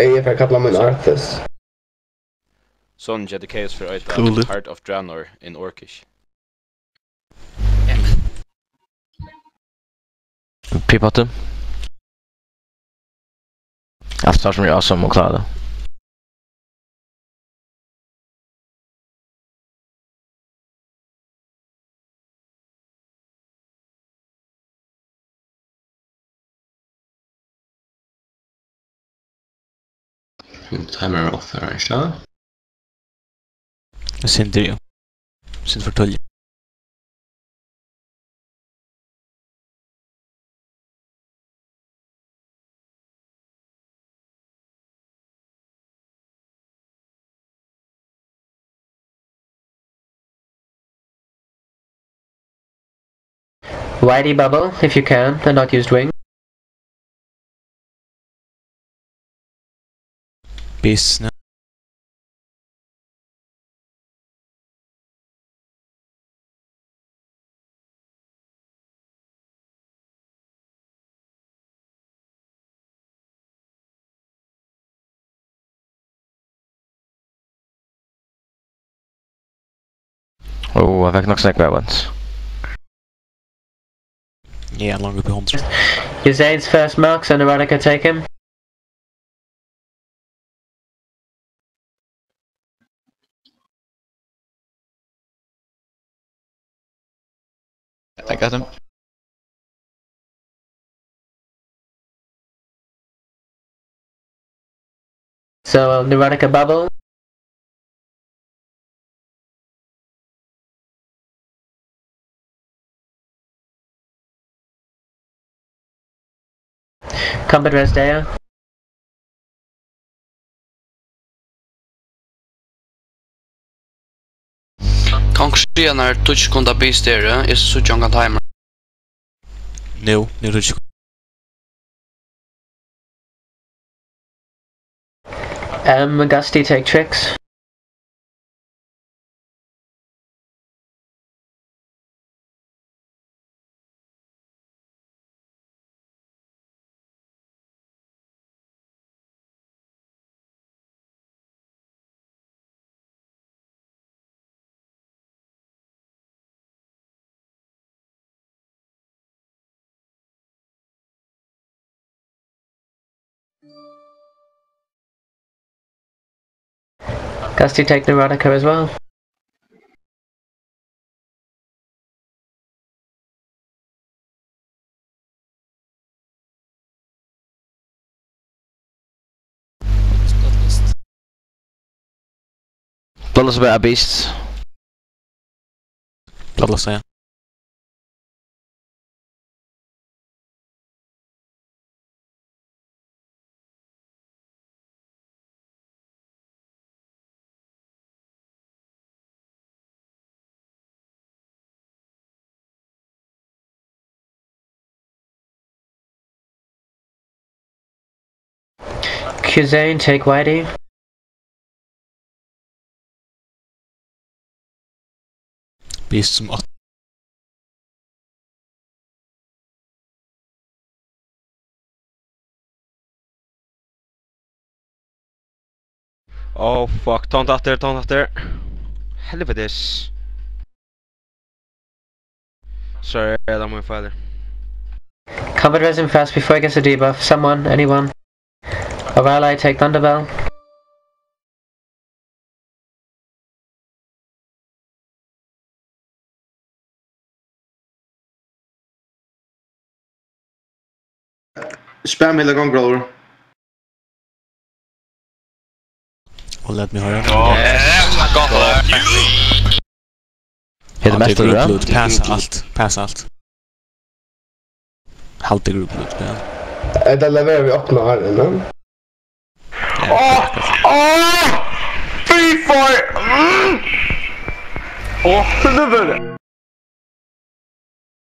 Jag får kalla min Arthas. Son dedicates for the Heart of Draenor in Orcish. P-potten. Allt startar som jag awesome och klara det. Timer off här, inte? Synd det ju. Synd för tölj. Whitey bubble, if you can, and not used wing. Beast. Oh, jag fick nog snäcka weapons. Yeah, long up i 100. Usaid's first marks and Erotica take him. I got him. So Neurotica bubble. Combat res Dea. Kanske när touch konta beast där är så junga timer. No, no touch. Gusty take tricks. Gusty take Neurotica as well. Bloodless about beasts. Bloodless, yeah. Kuzane take Whitey. Beast som 8. Oh fuck, ta after. Helvetes. Sorry, I'm my father. Combat res him fast before he gets a debuff. Someone, anyone. O'Reilly take Thunderbell. Spam hela gången, brother. Och let me höra. Heter mest group det loot, passa allt. Halta group loot, ja. Det levererar vi öppna här innan. Fy för! Åh, det var det.